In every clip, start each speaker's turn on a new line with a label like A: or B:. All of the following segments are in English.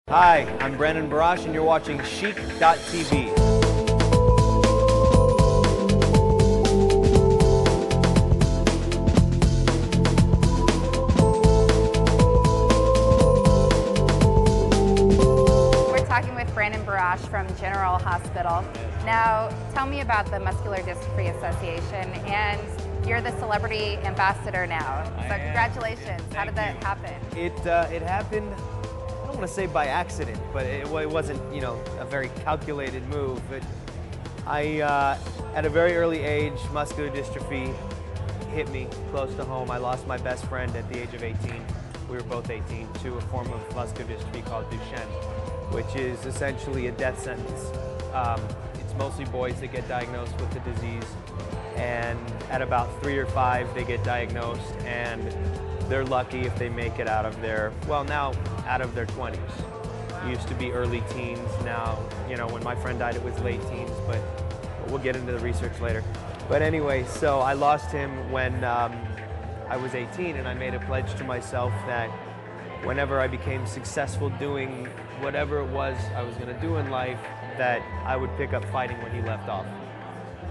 A: Hi, I'm Barash and you're watching CHIC.TV.
B: We're talking with Barash from General Hospital. Now, tell me about the Muscular Dystrophy Association, and you're the celebrity ambassador now. So congratulations. How did that happen?
A: It happened, I don't want to say by accident, but it wasn't, a very calculated move. But at a very early age, muscular dystrophy hit me close to home. I lost my best friend at the age of 18. We were both 18 to a form of muscular dystrophy called Duchenne, which is essentially a death sentence. It's mostly boys that get diagnosed with the disease, and at about 3 or 5 they get diagnosed, and they're lucky if they make it out of their, now out of their 20s. It used to be early teens. Now, when my friend died it was late teens, but we'll get into the research later. But anyway, so I lost him when I was 18, and I made a pledge to myself that whenever I became successful doing whatever it was I was going to do in life, that I would pick up fighting when he left off.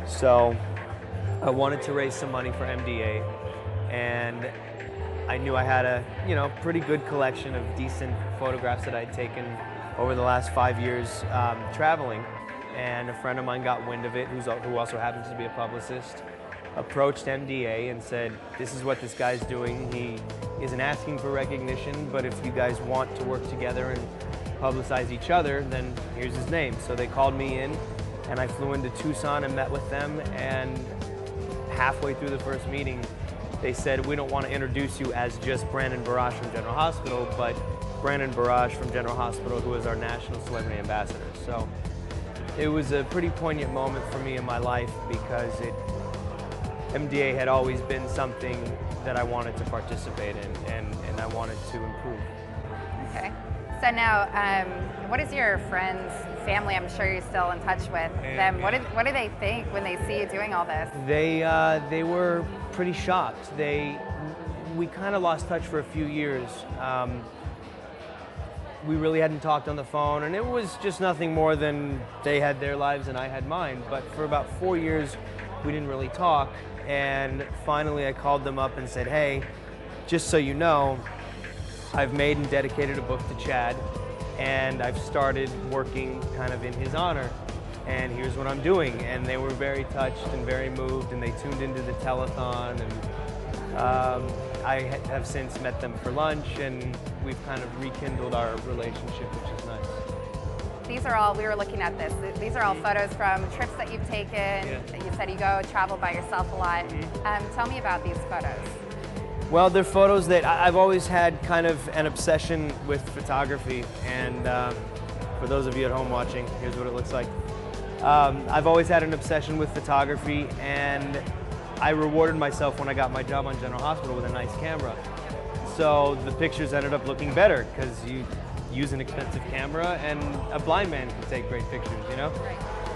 A: So I wanted to raise some money for MDA, and I knew I had a pretty good collection of decent photographs that I'd taken over the last 5 years traveling. And a friend of mine got wind of it, who also happens to be a publicist, approached MDA and said, "This is what this guy's doing. He isn't asking for recognition, but if you guys want to work together and publicize each other, then here's his name." So they called me in, and I flew into Tucson and met with them, and halfway through the first meeting, they said, "We don't want to introduce you as just Barash from General Hospital, but Barash from General Hospital, who is our national celebrity ambassador." So it was a pretty poignant moment for me in my life, because MDA had always been something that I wanted to participate in, and I wanted to improve.
B: Okay. So now, what is your friends, family, I'm sure you're still in touch with them, what do they think when they see you doing all this?
A: They were pretty shocked. We kind of lost touch for a few years. We really hadn't talked on the phone, and it was just nothing more than they had their lives and I had mine. But for about 4 years, we didn't really talk, and finally I called them up and said, "Hey, just so you know, I've made and dedicated a book to Chad, and I've started working kind of in his honor, and here's what I'm doing." And they were very touched and very moved, and they tuned into the telethon, and I have since met them for lunch, and we've kind of rekindled our relationship, which is nice.
B: These are all, we were looking at this, these are all photos from trips that you've taken, that you said you go travel by yourself a lot. Tell me about these photos.
A: Well, they're photos that I've always had kind of an obsession with photography, and for those of you at home watching, here's what it looks like. I've always had an obsession with photography, and I rewarded myself when I got my job on General Hospital with a nice camera. So the pictures ended up looking better, because you use an expensive camera, and a blind man can take great pictures,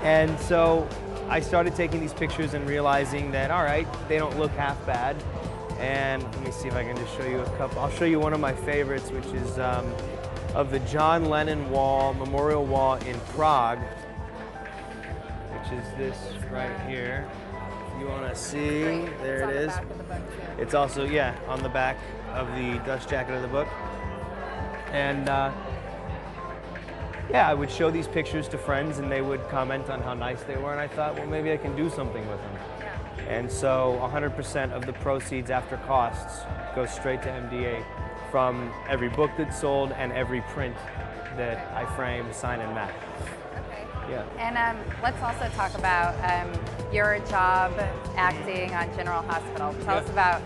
A: And so I started taking these pictures and realizing that, all right, they don't look half bad. And let me see if I can just show you a couple. I'll show you one of my favorites, which is of the John Lennon wall, memorial wall in Prague, which is this right here. If you want to see, there it is. It's also, on the back of the dust jacket of the book. And I would show these pictures to friends, and they would comment on how nice they were, and I thought, well, maybe I can do something with them. And so 100% of the proceeds after costs go straight to MDA from every book that's sold and every print that I frame, sign, and map.
B: Okay.
A: Yeah.
B: And let's also talk about your job acting on General Hospital. Tell us about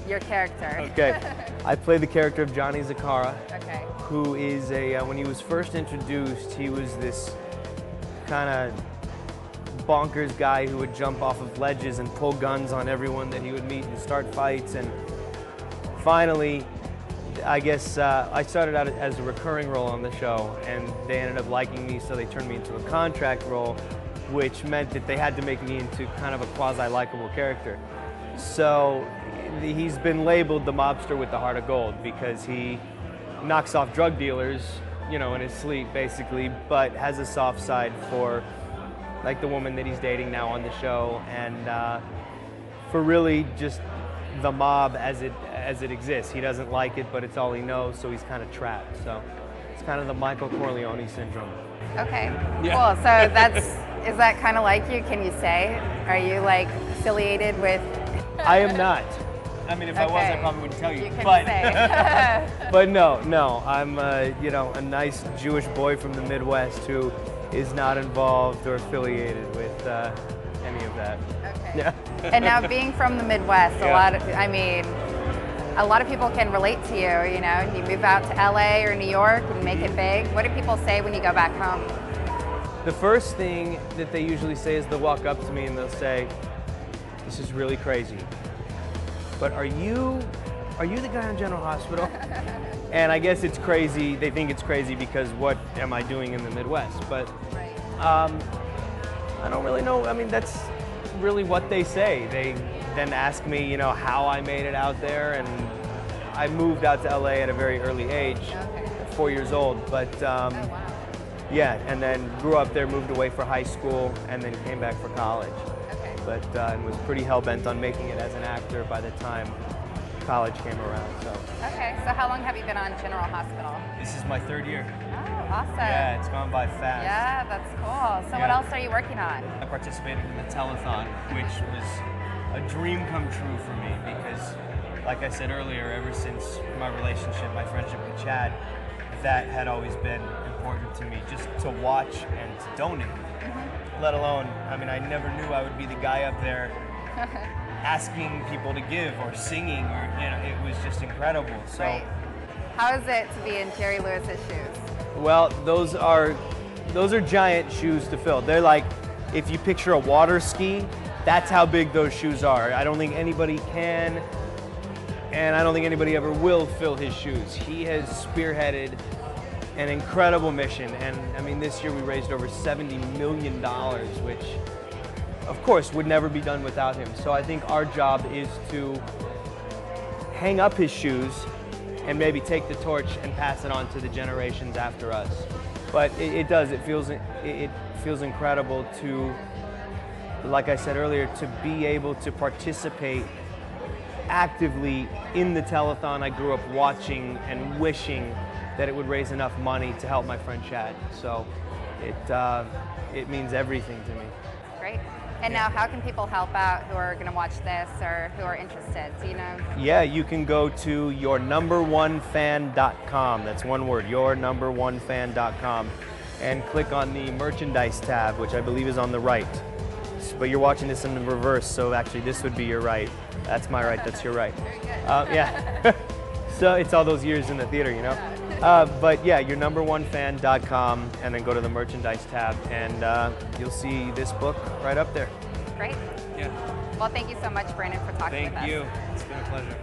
B: your character.
A: Okay. I play the character of Johnny Zakara,
B: okay,
A: who is when he was first introduced, he was this kind of bonkers guy who would jump off of ledges and pull guns on everyone that he would meet and start fights. And finally, I guess I started out as a recurring role on the show, and they ended up liking me, so they turned me into a contract role, which meant that they had to make me into kind of a quasi-likable character. So he's been labeled the mobster with the heart of gold, because he knocks off drug dealers you know, in his sleep, basically, but has a soft side for, like, the woman that he's dating now on the show, and for really just the mob as it exists. He doesn't like it, but it's all he knows, so he's kind of trapped. So it's kind of the Michael Corleone syndrome.
B: Okay,
A: Yeah.
B: cool. So is that kind of like you? Can you say? Are you like affiliated with?
A: I am not. I mean, if I was, I
B: Okay.
A: probably wouldn't tell you.
B: You can
A: but
B: say.
A: but no, I'm you know, a nice Jewish boy from the Midwest who is not involved or affiliated with any of that.
B: Okay.
A: Yeah.
B: And now being from the Midwest,
A: Yeah.
B: a lot of people can relate to you. You know, you move out to LA or New York and make it big. What do people say when you go back home?
A: The first thing that they usually say is they'll walk up to me and they'll say, "This is really crazy, but are you the guy on General Hospital?" And I guess it's crazy. They think it's crazy because what am I doing in the Midwest? But I don't really know. I mean, that's really what they say. They then ask me, you know, how I made it out there, and I moved out to LA at a very early age, at 4 years old. But
B: Oh, wow.
A: yeah, and then grew up there, moved away for high school, and then came back for college.
B: Okay.
A: But and was pretty hell-bent on making it as an actor by the time college came around. So
B: Okay, so how long have you been on General Hospital?
A: this is my 3rd year.
B: Oh, awesome.
A: Yeah, it's gone by fast.
B: Yeah, that's cool. So what
A: Yeah.
B: else are you working on?
A: I participated in the Telethon, which was a dream come true for me because, like I said earlier, ever since my relationship, my friendship with Chad, that had always been important to me, just to watch and to donate. Let alone, I mean, I never knew I would be the guy up there asking people to give or singing, or, you know, it was just incredible. So,
B: Right. How is it to be in Jerry Lewis's shoes?
A: well, those are giant shoes to fill. They're like, if you picture a water ski, that's how big those shoes are. I don't think anybody can, and I don't think anybody ever will fill his shoes. He has spearheaded an incredible mission, and I mean, this year we raised over $70 million, which of course would never be done without him. So I think our job is to hang up his shoes and maybe take the torch and pass it on to the generations after us. But it feels incredible to, like I said earlier, to be able to participate actively in the telethon. I grew up watching and wishing that it would raise enough money to help my friend Chad. So it means everything to me.
B: Great. And now how can people help out who are going to watch this or who are interested? Do you know?
A: Yeah, you can go to yournumberonefan.com. That's one word, yournumberonefan.com, and click on the merchandise tab, which I believe is on the right. But you're watching this in the reverse, so actually this would be your right. That's my right, that's your right.
B: Very good.
A: Yeah. So it's all those years in the theater, you know? But yeah, yournumberonefan.com, and then go to the merchandise tab, and you'll see this book right up there.
B: Great.
A: Yeah.
B: Well, thank you so much, Brandon, for talking with us.
A: Thank you. It's been a pleasure.